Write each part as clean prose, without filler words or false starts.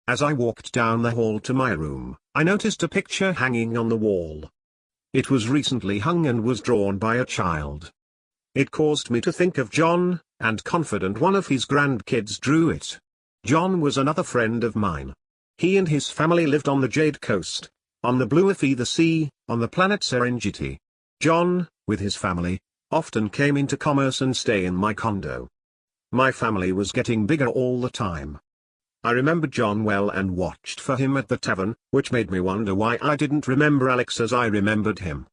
As I walked down the hall to my room, I noticed a picture hanging on the wall. It was recently hung and was drawn by a child. It caused me to think of John, and confident one of his grandkids drew it. John was another friend of mine. He and his family lived on the Jade Coast, on the blue of the sea, on the planet Serengeti. John, with his family, often came into commerce and stay in my condo. My family was getting bigger all the time. I remembered John well and watched for him at the tavern, which made me wonder why I didn't remember Alex as I remembered him.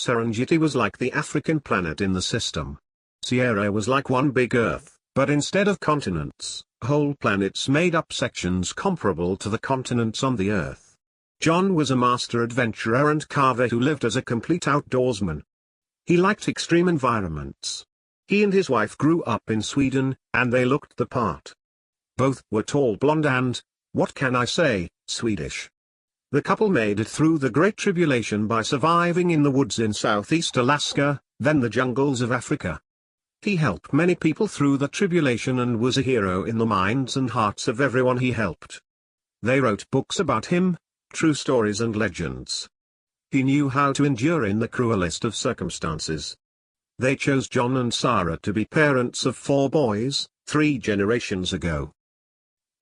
Serengeti was like the African planet in the system. Sierra was like one big Earth, but instead of continents, whole planets made up sections comparable to the continents on the Earth. John was a master adventurer and carver who lived as a complete outdoorsman. He liked extreme environments. He and his wife grew up in Sweden, and they looked the part. Both were tall, blonde and, what can I say, Swedish. The couple made it through the Great Tribulation by surviving in the woods in southeast Alaska, then the jungles of Africa. He helped many people through the tribulation and was a hero in the minds and hearts of everyone he helped. They wrote books about him, true stories and legends. He knew how to endure in the cruelest of circumstances. They chose John and Sarah to be parents of 4 boys, 3 generations ago.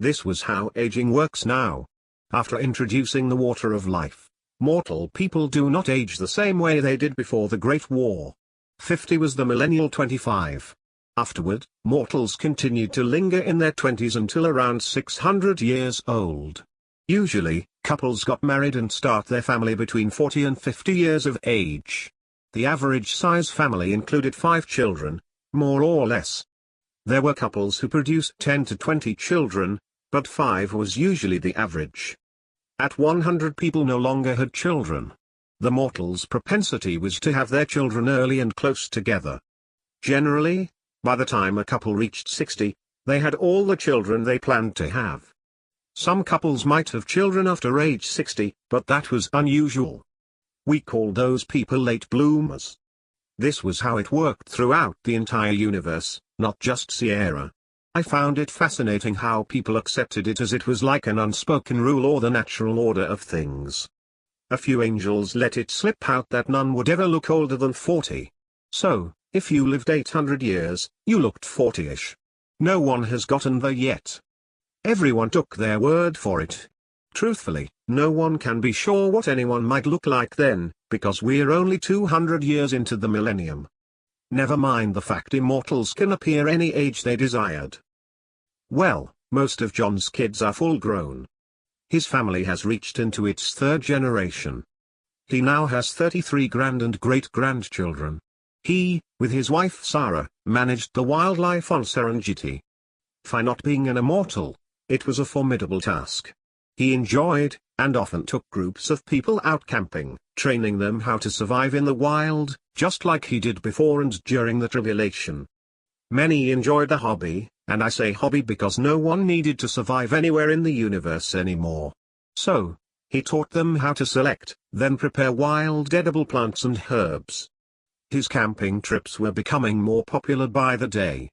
This was how aging works now. After introducing the water of life, mortal people do not age the same way they did before the Great War. 50 was the millennial 25. Afterward, mortals continued to linger in their 20s until around 600 years old. Usually, couples got married and start their family between 40 and 50 years of age. The average size family included 5 children, more or less. There were couples who produced 10 to 20 children, but 5 was usually the average. At 100 people no longer had children. The mortal's propensity was to have their children early and close together. Generally, by the time a couple reached 60, they had all the children they planned to have. Some couples might have children after age 60, but that was unusual. We called those people late bloomers. This was how it worked throughout the entire universe, not just Sierra. I found it fascinating how people accepted it as it was like an unspoken rule or the natural order of things. A few angels let it slip out that none would ever look older than 40. So, if you lived 800 years, you looked 40-ish. No one has gotten there yet. Everyone took their word for it. Truthfully, no one can be sure what anyone might look like then, because we're only 200 years into the millennium. Never mind the fact immortals can appear any age they desired. Well, most of John's kids are full grown. His family has reached into its 3rd generation. He now has 33 grand and great-grandchildren. He, with his wife Sarah, managed the wildlife on Serengeti. For not being an immortal, it was a formidable task. He enjoyed, and often took groups of people out camping, training them how to survive in the wild, just like he did before and during the tribulation. Many enjoyed the hobby, and I say hobby because no one needed to survive anywhere in the universe anymore. So, he taught them how to select, then prepare wild edible plants and herbs. His camping trips were becoming more popular by the day.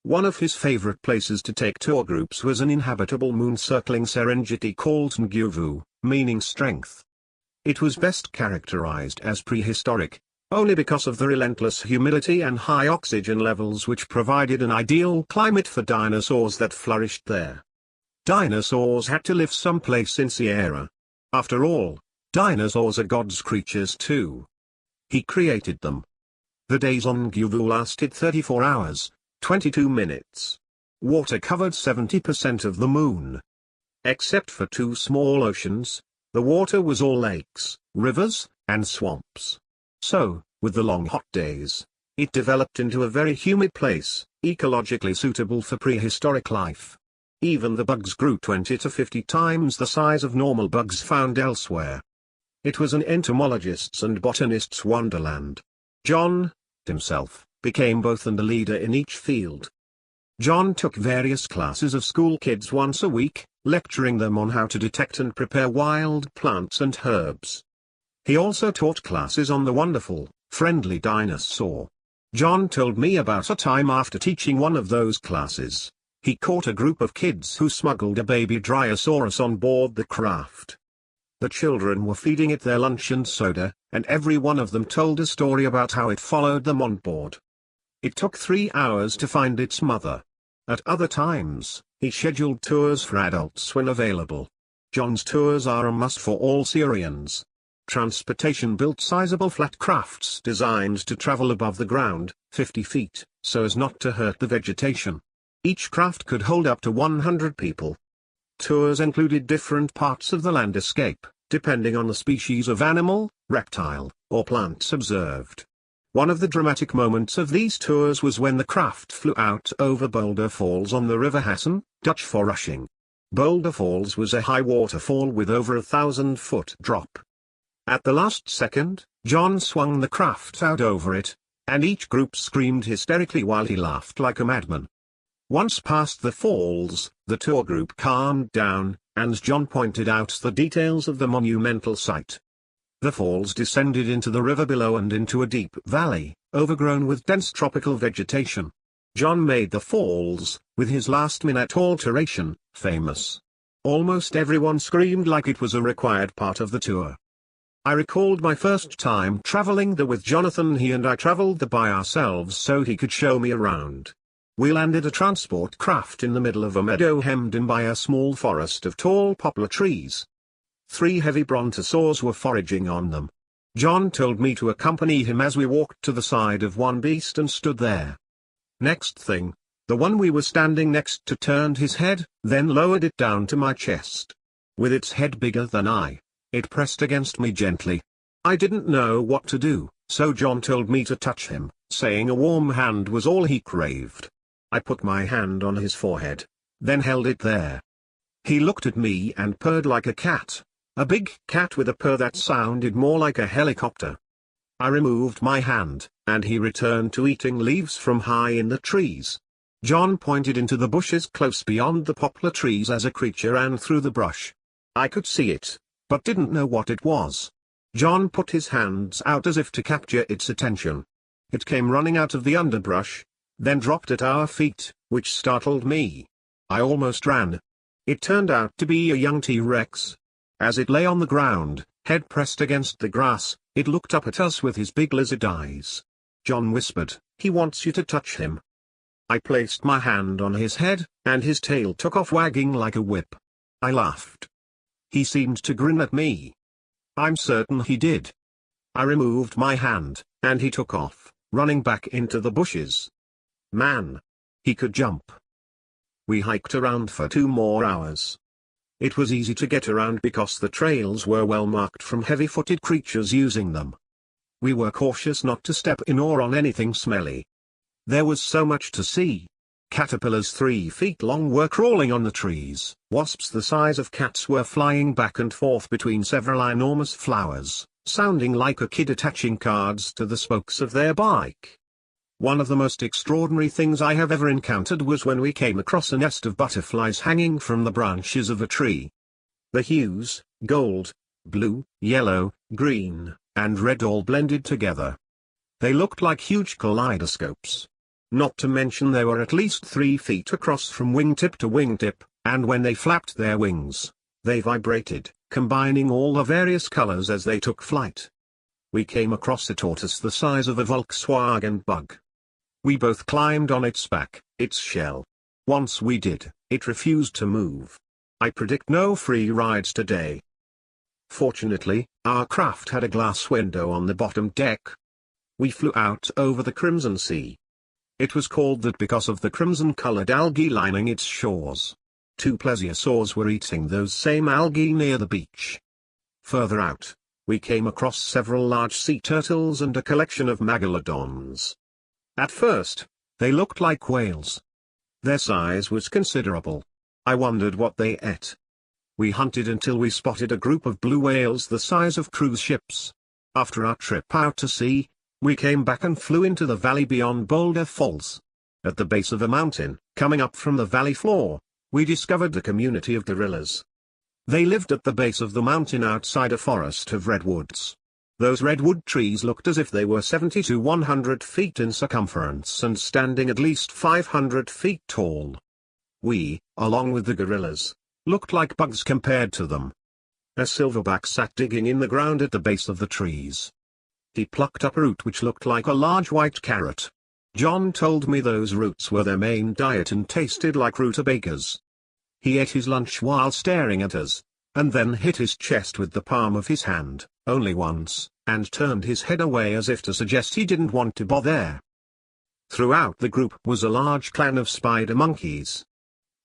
One of his favorite places to take tour groups was an inhabitable moon-circling Serengeti called Nguvu, meaning strength. It was best characterized as prehistoric, only because of the relentless humidity and high oxygen levels which provided an ideal climate for dinosaurs that flourished there. Dinosaurs had to live someplace in Sierra. After all, dinosaurs are God's creatures too. He created them. The days on Nguvu lasted 34 hours. 22 minutes. Water covered 70% of the moon. Except for 2 small oceans, the water was all lakes, rivers, and swamps. So, with the long hot days, it developed into a very humid place, ecologically suitable for prehistoric life. Even the bugs grew 20 to 50 times the size of normal bugs found elsewhere. It was an entomologist's and botanist's wonderland. John, himself, became both and a leader in each field. John took various classes of school kids once a week, lecturing them on how to detect and prepare wild plants and herbs. He also taught classes on the wonderful, friendly dinosaur. John told me about a time after teaching one of those classes. He caught a group of kids who smuggled a baby Dryosaurus on board the craft. The children were feeding it their lunch and soda, and every one of them told a story about how it followed them on board. It took 3 hours to find its mother. At other times, he scheduled tours for adults when available. John's tours are a must for all Syrians. Transportation built sizable flat crafts designed to travel above the ground, 50 feet, so as not to hurt the vegetation. Each craft could hold up to 100 people. Tours included different parts of the landscape, depending on the species of animal, reptile, or plants observed. One of the dramatic moments of these tours was when the craft flew out over Boulder Falls on the River Hassan, Dutch for rushing. Boulder Falls was a high waterfall with over 1,000-foot drop. At the last second, John swung the craft out over it, and each group screamed hysterically while he laughed like a madman. Once past the falls, the tour group calmed down, and John pointed out the details of the monumental site. The falls descended into the river below and into a deep valley, overgrown with dense tropical vegetation. John made the falls, with his last-minute alteration, famous. Almost everyone screamed like it was a required part of the tour. I recalled my first time traveling there with Jonathan. He and I traveled there by ourselves so he could show me around. We landed a transport craft in the middle of a meadow hemmed in by a small forest of tall poplar trees. 3 heavy brontosaurs were foraging on them. John told me to accompany him as we walked to the side of one beast and stood there. Next thing, the one we were standing next to turned his head, then lowered it down to my chest. With its head bigger than I, it pressed against me gently. I didn't know what to do, so John told me to touch him, saying a warm hand was all he craved. I put my hand on his forehead, then held it there. He looked at me and purred like a cat. A big cat with a purr that sounded more like a helicopter. I removed my hand, and he returned to eating leaves from high in the trees. John pointed into the bushes close beyond the poplar trees as a creature ran through the brush. I could see it, but didn't know what it was. John put his hands out as if to capture its attention. It came running out of the underbrush, then dropped at our feet, which startled me. I almost ran. It turned out to be a young T-Rex. As it lay on the ground, head pressed against the grass, it looked up at us with his big lizard eyes. John whispered, "He wants you to touch him." I placed my hand on his head, and his tail took off wagging like a whip. I laughed. He seemed to grin at me. I'm certain he did. I removed my hand, and he took off, running back into the bushes. Man! He could jump. We hiked around for 2 more hours. It was easy to get around because the trails were well marked from heavy-footed creatures using them. We were cautious not to step in or on anything smelly. There was so much to see. Caterpillars 3 feet long were crawling on the trees, wasps the size of cats were flying back and forth between several enormous flowers, sounding like a kid attaching cards to the spokes of their bike. One of the most extraordinary things I have ever encountered was when we came across a nest of butterflies hanging from the branches of a tree. The hues, gold, blue, yellow, green, and red all blended together. They looked like huge kaleidoscopes. Not to mention they were at least 3 feet across from wingtip to wingtip, and when they flapped their wings, they vibrated, combining all the various colors as they took flight. We came across a tortoise the size of a Volkswagen bug. We both climbed on its back, its shell. Once we did, it refused to move. I predict no free rides today. Fortunately, our craft had a glass window on the bottom deck. We flew out over the Crimson Sea. It was called that because of the crimson-colored algae lining its shores. 2 plesiosaurs were eating those same algae near the beach. Further out, we came across several large sea turtles and a collection of megalodons. At first, they looked like whales. Their size was considerable. I wondered what they ate. We hunted until we spotted a group of blue whales the size of cruise ships. After our trip out to sea, we came back and flew into the valley beyond Boulder Falls. At the base of a mountain, coming up from the valley floor, we discovered a community of gorillas. They lived at the base of the mountain outside a forest of redwoods. Those redwood trees looked as if they were 70 to 100 feet in circumference and standing at least 500 feet tall. We, along with the gorillas, looked like bugs compared to them. A silverback sat digging in the ground at the base of the trees. He plucked up a root which looked like a large white carrot. John told me those roots were their main diet and tasted like rutabagas. He ate his lunch while staring at us, and then hit his chest with the palm of his hand, only once, and turned his head away as if to suggest he didn't want to bother. Throughout the group was a large clan of spider monkeys.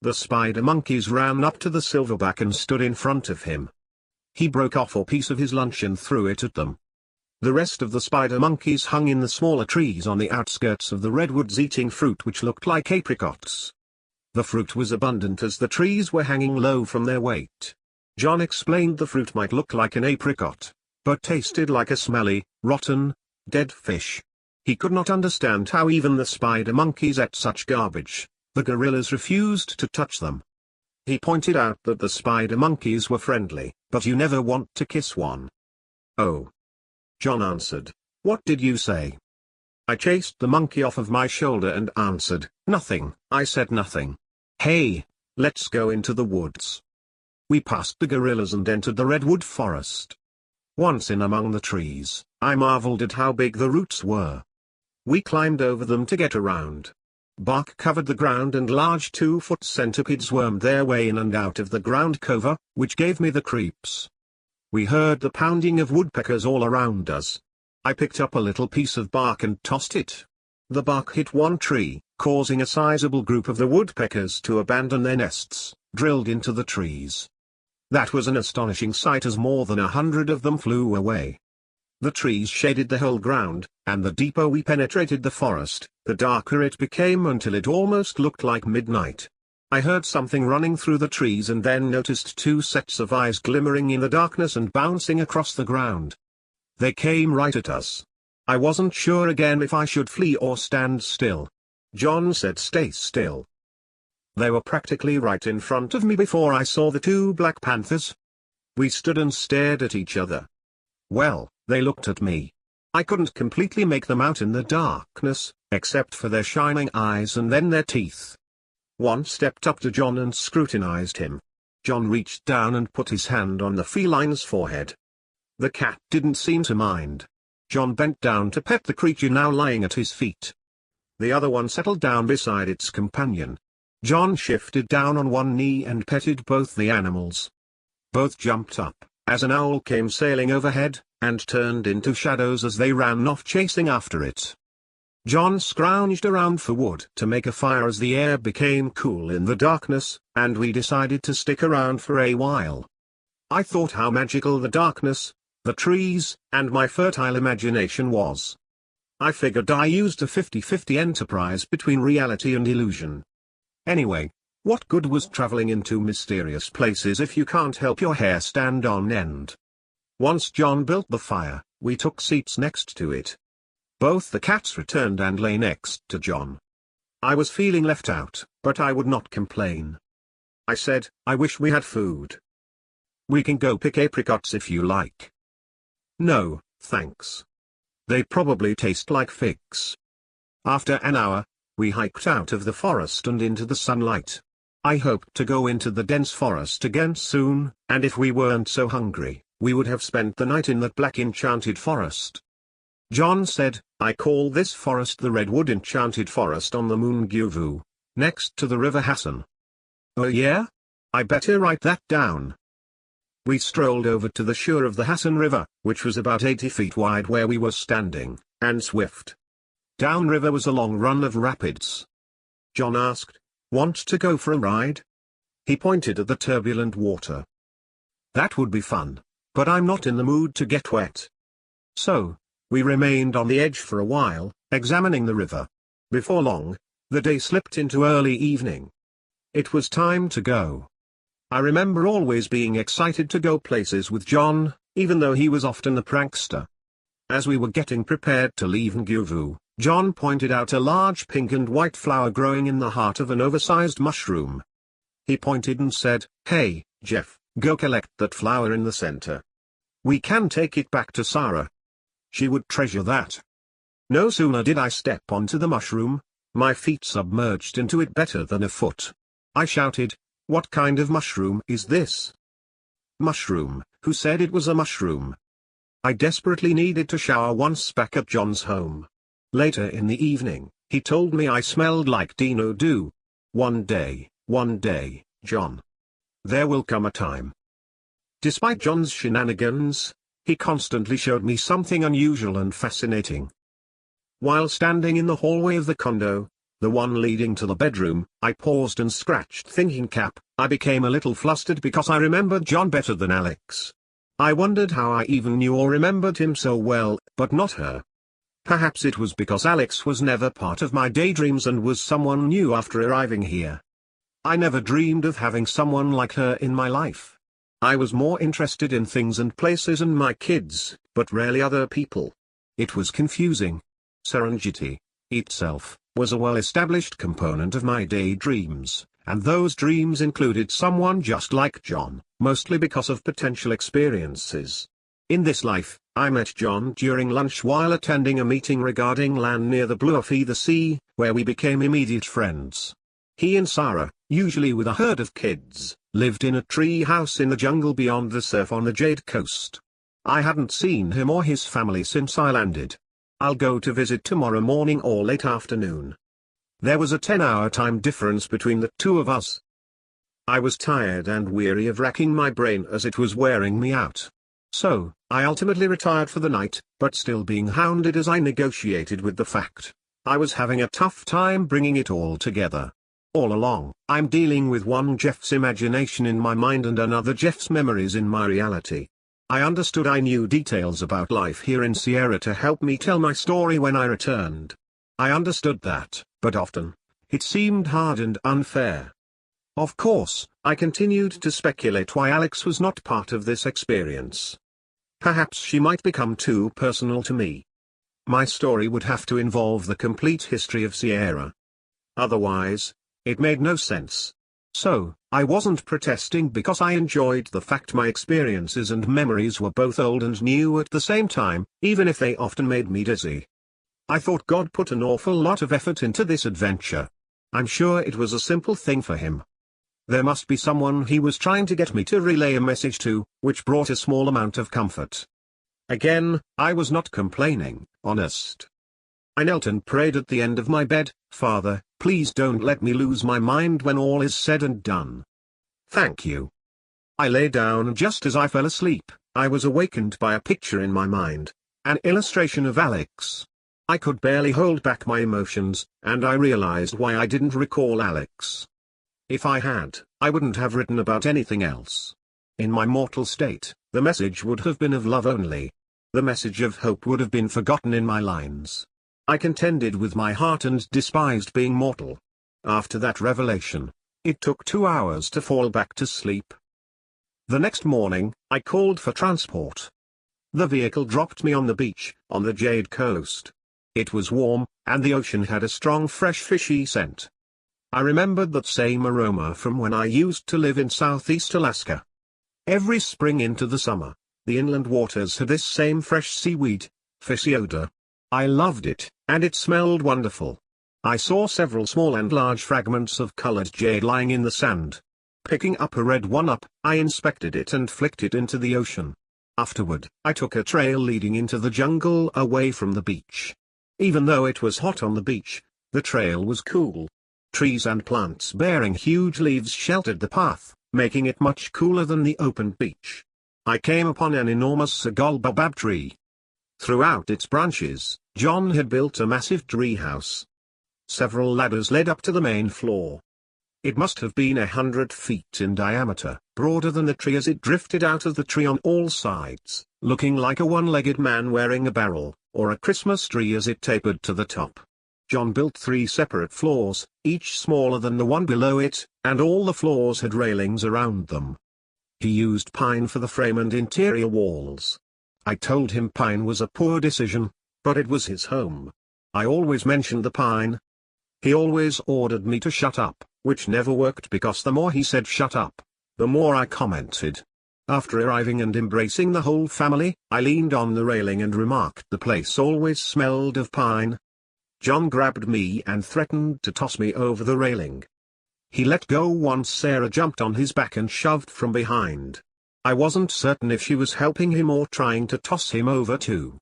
The spider monkeys ran up to the silverback and stood in front of him. He broke off a piece of his lunch and threw it at them. The rest of the spider monkeys hung in the smaller trees on the outskirts of the redwoods eating fruit which looked like apricots. The fruit was abundant as the trees were hanging low from their weight. John explained the fruit might look like an apricot, but tasted like a smelly, rotten, dead fish. He could not understand how even the spider monkeys ate such garbage. The gorillas refused to touch them. He pointed out that the spider monkeys were friendly, but you never want to kiss one. Oh. John answered, "What did you say?" I chased the monkey off of my shoulder and answered, "Nothing." I said nothing. "Hey, let's go into the woods." We passed the gorillas and entered the redwood forest. Once in among the trees, I marveled at how big the roots were. We climbed over them to get around. Bark covered the ground and large 2-foot centipedes wormed their way in and out of the ground cover, which gave me the creeps. We heard the pounding of woodpeckers all around us. I picked up a little piece of bark and tossed it. The bark hit one tree, causing a sizable group of the woodpeckers to abandon their nests, drilled into the trees. That was an astonishing sight as more than 100 of them flew away. The trees shaded the whole ground, and the deeper we penetrated the forest, the darker it became until it almost looked like midnight. I heard something running through the trees and then noticed 2 sets of eyes glimmering in the darkness and bouncing across the ground. They came right at us. I wasn't sure again if I should flee or stand still. John said stay still. They were practically right in front of me before I saw the 2 black panthers. We stood and stared at each other. Well, they looked at me. I couldn't completely make them out in the darkness, except for their shining eyes and then their teeth. One stepped up to John and scrutinized him. John reached down and put his hand on the feline's forehead. The cat didn't seem to mind. John bent down to pet the creature now lying at his feet. The other one settled down beside its companion. John shifted down on one knee and petted both the animals. Both jumped up, as an owl came sailing overhead, and turned into shadows as they ran off chasing after it. John scrounged around for wood to make a fire as the air became cool in the darkness, and we decided to stick around for a while. I thought how magical the darkness, the trees, and my fertile imagination was. I figured I used a 50-50 enterprise between reality and illusion. Anyway, what good was traveling into mysterious places if you can't help your hair stand on end? Once John built the fire, we took seats next to it. Both the cats returned and lay next to John. I was feeling left out, but I would not complain. I said, I wish we had food. We can go pick apricots if you like. No, thanks. They probably taste like figs. After an hour, we hiked out of the forest and into the sunlight. I hoped to go into the dense forest again soon, and if we weren't so hungry, we would have spent the night in that black enchanted forest. John said, I call this forest the Redwood Enchanted Forest on the Munguvu, next to the River Hassan. Oh yeah? I better write that down. We strolled over to the shore of the Hassan River, which was about 80 feet wide where we were standing, and swift. Downriver was a long run of rapids. John asked, Want to go for a ride? He pointed at the turbulent water. That would be fun, but I'm not in the mood to get wet. So, we remained on the edge for a while, examining the river. Before long, the day slipped into early evening. It was time to go. I remember always being excited to go places with John, even though he was often the prankster. As we were getting prepared to leave Nguvu, John pointed out a large pink and white flower growing in the heart of an oversized mushroom. He pointed and said, Hey, Jeff, go collect that flower in the center. We can take it back to Sarah. She would treasure that. No sooner did I step onto the mushroom, my feet submerged into it better than a foot. I shouted, "What kind of mushroom is this?" Mushroom, who said it was a mushroom? I desperately needed to shower once back at John's home. Later in the evening, he told me I smelled like Dino Do. One day, John. There will come a time. Despite John's shenanigans, he constantly showed me something unusual and fascinating. While standing in the hallway of the condo, the one leading to the bedroom, I paused and scratched thinking cap. I became a little flustered because I remembered John better than Alex. I wondered how I even knew or remembered him so well, but not her. Perhaps it was because Alex was never part of my daydreams and was someone new after arriving here. I never dreamed of having someone like her in my life. I was more interested in things and places and my kids, but rarely other people. It was confusing. Serengeti, itself, was a well-established component of my daydreams, and those dreams included someone just like John, mostly because of potential experiences. In this life, I met John during lunch while attending a meeting regarding land near the Blue of the Sea, where we became immediate friends. He and Sarah, usually with a herd of kids, lived in a tree house in the jungle beyond the surf on the Jade Coast. I hadn't seen him or his family since I landed. I'll go to visit tomorrow morning or late afternoon. There was a 10-hour time difference between the two of us. I was tired and weary of racking my brain as it was wearing me out. So, I ultimately retired for the night, but still being hounded as I negotiated with the fact I was having a tough time bringing it all together. All along, I'm dealing with one Jeff's imagination in my mind and another Jeff's memories in my reality. I understood I knew details about life here in Sierra to help me tell my story when I returned. I understood that, but often, it seemed hard and unfair. Of course, I continued to speculate why Alex was not part of this experience. Perhaps she might become too personal to me. My story would have to involve the complete history of Sierra. Otherwise, it made no sense. So, I wasn't protesting because I enjoyed the fact my experiences and memories were both old and new at the same time, even if they often made me dizzy. I thought God put an awful lot of effort into this adventure. I'm sure it was a simple thing for him. There must be someone he was trying to get me to relay a message to, which brought a small amount of comfort. Again, I was not complaining, honest. I knelt and prayed at the end of my bed, "Father, please don't let me lose my mind when all is said and done. Thank you." I lay down and just as I fell asleep, I was awakened by a picture in my mind, an illustration of Alex. I could barely hold back my emotions, and I realized why I didn't recall Alex. If I had, I wouldn't have written about anything else. In my mortal state, the message would have been of love only. The message of hope would have been forgotten in my lines. I contended with my heart and despised being mortal. After that revelation, it took 2 hours to fall back to sleep. The next morning, I called for transport. The vehicle dropped me on the beach, on the Jade Coast. It was warm, and the ocean had a strong fresh fishy scent. I remembered that same aroma from when I used to live in southeast Alaska. Every spring into the summer, the inland waters had this same fresh seaweed, fishy odor. I loved it, and it smelled wonderful. I saw several small and large fragments of colored jade lying in the sand. Picking up a red one up, I inspected it and flicked it into the ocean. Afterward, I took a trail leading into the jungle away from the beach. Even though it was hot on the beach, the trail was cool. Trees and plants bearing huge leaves sheltered the path, making it much cooler than the open beach. I came upon an enormous sagal baobab tree. Throughout its branches, John had built a massive tree house. Several ladders led up to the main floor. It must have been 100 feet in diameter, broader than the tree as it drifted out of the tree on all sides, looking like a one-legged man wearing a barrel, or a Christmas tree as it tapered to the top. John built 3 separate floors, each smaller than the one below it, and all the floors had railings around them. He used pine for the frame and interior walls. I told him pine was a poor decision, but it was his home. I always mentioned the pine. He always ordered me to shut up, which never worked because the more he said shut up, the more I commented. After arriving and embracing the whole family, I leaned on the railing and remarked the place always smelled of pine. John grabbed me and threatened to toss me over the railing. He let go once Sarah jumped on his back and shoved from behind. I wasn't certain if she was helping him or trying to toss him over too.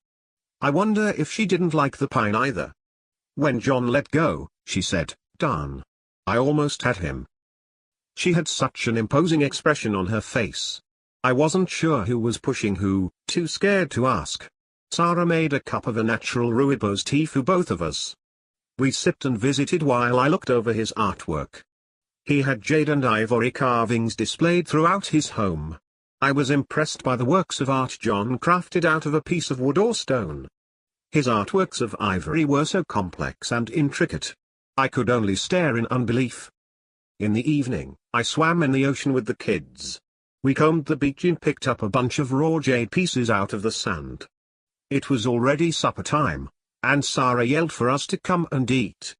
I wonder if she didn't like the pine either. When John let go, she said, "Darn. I almost had him." She had such an imposing expression on her face. I wasn't sure who was pushing who, too scared to ask. Sarah made a cup of a natural rooibos tea for both of us. We sipped and visited while I looked over his artwork. He had jade and ivory carvings displayed throughout his home. I was impressed by the works of art John crafted out of a piece of wood or stone. His artworks of ivory were so complex and intricate. I could only stare in unbelief. In the evening, I swam in the ocean with the kids. We combed the beach and picked up a bunch of raw jade pieces out of the sand. It was already supper time, and Sarah yelled for us to come and eat.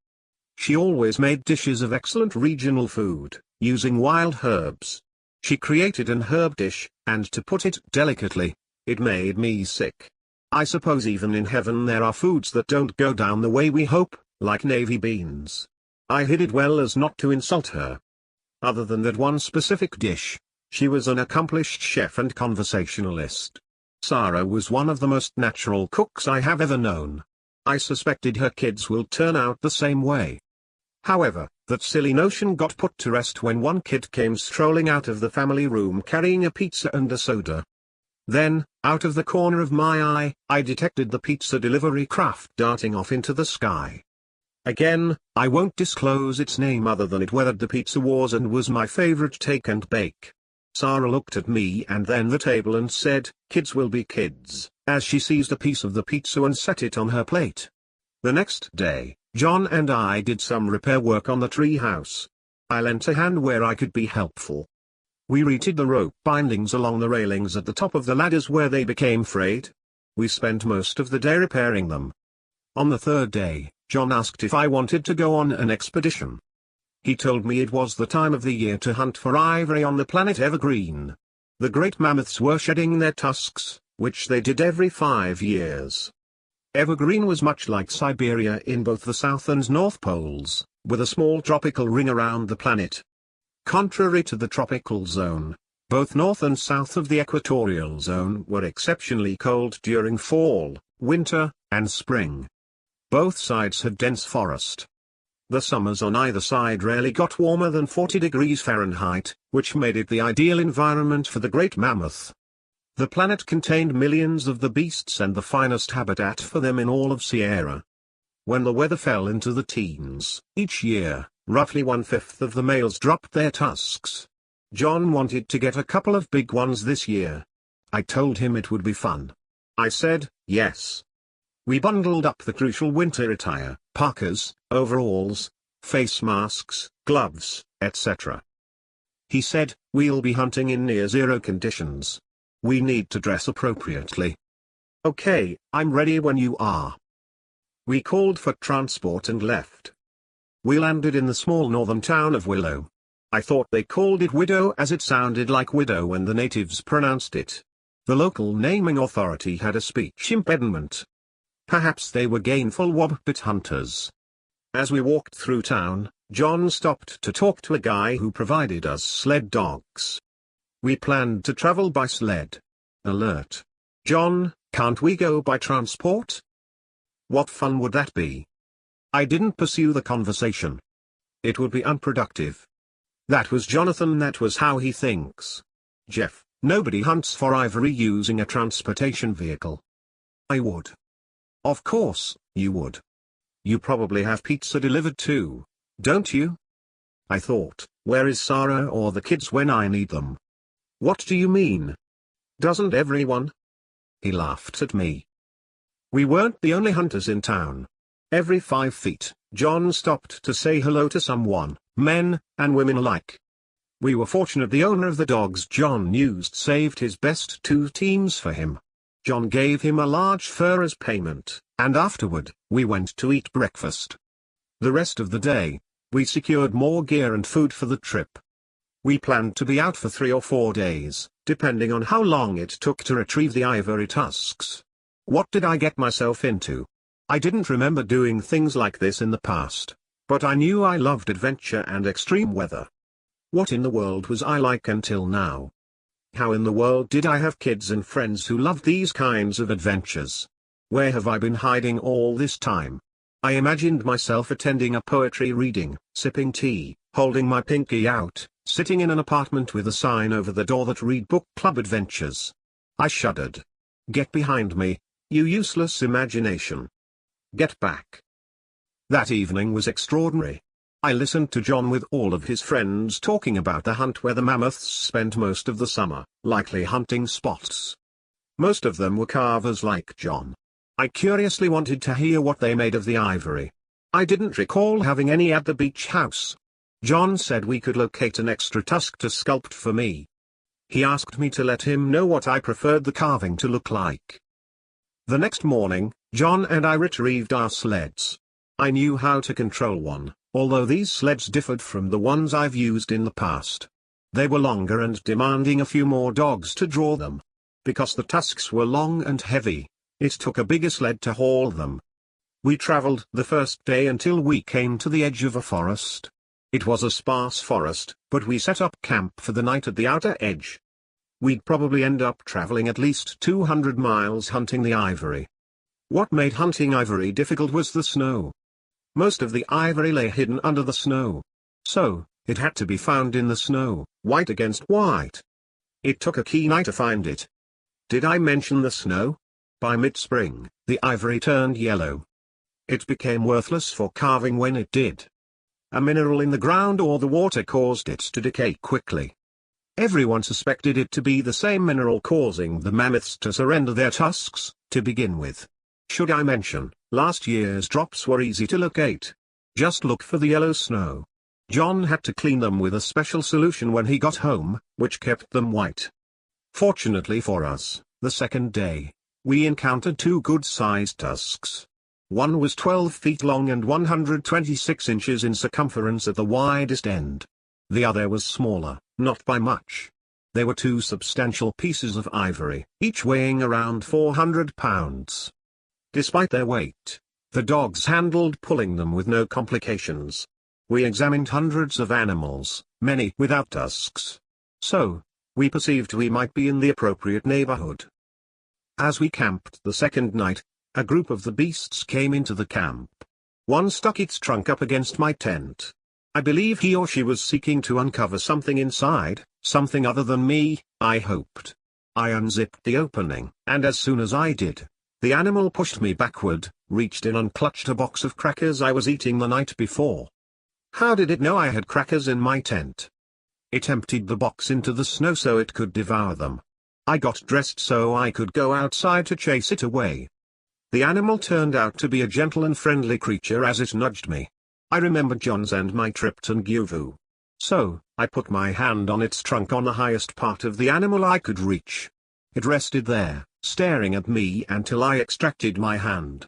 She always made dishes of excellent regional food, using wild herbs. She created an herb dish, and to put it delicately, it made me sick. I suppose even in heaven there are foods that don't go down the way we hope, like navy beans. I hid it well as not to insult her. Other than that one specific dish, she was an accomplished chef and conversationalist. Sarah was one of the most natural cooks I have ever known. I suspected her kids will turn out the same way. However, that silly notion got put to rest when one kid came strolling out of the family room carrying a pizza and a soda. Then, out of the corner of my eye, I detected the pizza delivery craft darting off into the sky. Again, I won't disclose its name other than it weathered the pizza wars and was my favorite take and bake. Sarah looked at me and then the table and said, "Kids will be kids," as she seized a piece of the pizza and set it on her plate. The next day, John and I did some repair work on the tree house. I lent a hand where I could be helpful. We reted the rope bindings along the railings at the top of the ladders where they became frayed. We spent most of the day repairing them. On the third day, John asked if I wanted to go on an expedition. He told me it was the time of the year to hunt for ivory on the planet Evergreen. The great mammoths were shedding their tusks, which they did every 5 years. Evergreen was much like Siberia in both the south and north poles, with a small tropical ring around the planet. Contrary to the tropical zone, both north and south of the equatorial zone were exceptionally cold during fall, winter, and spring. Both sides had dense forest. The summers on either side rarely got warmer than 40 degrees Fahrenheit, which made it the ideal environment for the great mammoth. The planet contained millions of the beasts and the finest habitat for them in all of Sierra. When the weather fell into the teens, each year, roughly 1/5 of the males dropped their tusks. John wanted to get a couple of big ones this year. I told him it would be fun. I said, yes. We bundled up the crucial winter attire, parkas, overalls, face masks, gloves, etc. He said, "We'll be hunting in near-zero conditions. We need to dress appropriately." "Okay, I'm ready when you are." We called for transport and left. We landed in the small northern town of Willow. I thought they called it Widow as it sounded like widow when the natives pronounced it. The local naming authority had a speech impediment. Perhaps they were gainful wobblebit hunters. As we walked through town, John stopped to talk to a guy who provided us sled dogs. We planned to travel by sled. Alert. "John, can't we go by transport?" What fun would that be? I didn't pursue the conversation. It would be unproductive. That was Jonathan, that was how he thinks. "Jeff, nobody hunts for ivory using a transportation vehicle." I would. "Of course, you would. You probably have pizza delivered too, don't you?" I thought, where is Sarah or the kids when I need them? "What do you mean? Doesn't everyone?" He laughed at me. We weren't the only hunters in town. Every 5 feet, John stopped to say hello to someone, men and women alike. We were fortunate the owner of the dogs John used saved his best 2 teams for him. John gave him a large fur as payment, and afterward, we went to eat breakfast. The rest of the day, we secured more gear and food for the trip. We planned to be out for 3 or 4 days, depending on how long it took to retrieve the ivory tusks. What did I get myself into? I didn't remember doing things like this in the past. but I knew I loved adventure and extreme weather. What in the world was I like until now? How in the world did I have kids and friends who loved these kinds of adventures? Where have I been hiding all this time? I imagined myself attending a poetry reading, sipping tea, holding my pinky out, sitting in an apartment with a sign over the door that read Book Club Adventures. I shuddered. Get behind me, you useless imagination. Get back. That evening was extraordinary. I listened to John with all of his friends talking about the hunt where the mammoths spent most of the summer, likely hunting spots. Most of them were carvers like John. I curiously wanted to hear what they made of the ivory. I didn't recall having any at the beach house. John said we could locate an extra tusk to sculpt for me. He asked me to let him know what I preferred the carving to look like. The next morning, John and I retrieved our sleds. I knew how to control one, although these sleds differed from the ones I've used in the past. They were longer and demanding a few more dogs to draw them. Because the tusks were long and heavy, it took a bigger sled to haul them. We traveled the first day until we came to the edge of a forest. It was a sparse forest, but we set up camp for the night at the outer edge. We'd probably end up traveling at least 200 miles hunting the ivory. What made hunting ivory difficult was the snow. Most of the ivory lay hidden under the snow. So, it had to be found in the snow, white against white. It took a keen eye to find it. Did I mention the snow? By mid-spring, the ivory turned yellow. It became worthless for carving when it did. A mineral in the ground or the water caused it to decay quickly. Everyone suspected it to be the same mineral causing the mammoths to surrender their tusks, to begin with. Should I mention, last year's drops were easy to locate. Just look for the yellow snow. John had to clean them with a special solution when he got home, which kept them white. Fortunately for us, the second day, we encountered two good-sized tusks. One was 12 feet long and 126 inches in circumference at the widest end. The other was smaller, not by much. They were two substantial pieces of ivory, each weighing around 400 pounds. Despite their weight, the dogs handled pulling them with no complications. We examined hundreds of animals, many without tusks. So, we perceived we might be in the appropriate neighborhood. As we camped the second night, a group of the beasts came into the camp. One stuck its trunk up against my tent. I believe he or she was seeking to uncover something inside, something other than me, I hoped. I unzipped the opening, and as soon as I did, the animal pushed me backward, reached in and clutched a box of crackers I was eating the night before. How did it know I had crackers in my tent? It emptied the box into the snow so it could devour them. I got dressed so I could go outside to chase it away. The animal turned out to be a gentle and friendly creature as it nudged me. I remembered John's and my trip to Nguvu. So, I put my hand on its trunk on the highest part of the animal I could reach. It rested there, staring at me until I extracted my hand.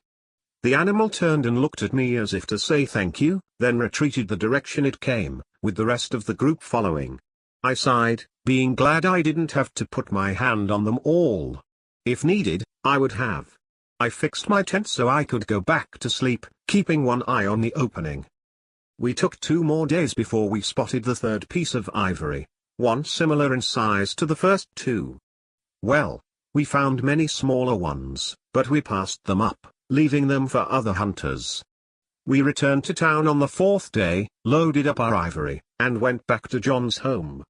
The animal turned and looked at me as if to say thank you, then retreated the direction it came, with the rest of the group following. I sighed, being glad I didn't have to put my hand on them all. If needed, I would have. I fixed my tent so I could go back to sleep, keeping one eye on the opening. We took 2 more days before we spotted the third piece of ivory, one similar in size to the first 2. Well, we found many smaller ones, but we passed them up, leaving them for other hunters. We returned to town on the 4th day, loaded up our ivory, and went back to John's home.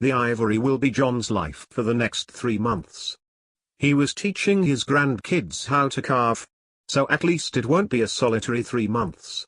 The ivory will be John's life for the next 3 months. He was teaching his grandkids how to carve. So at least it won't be a solitary 3 months.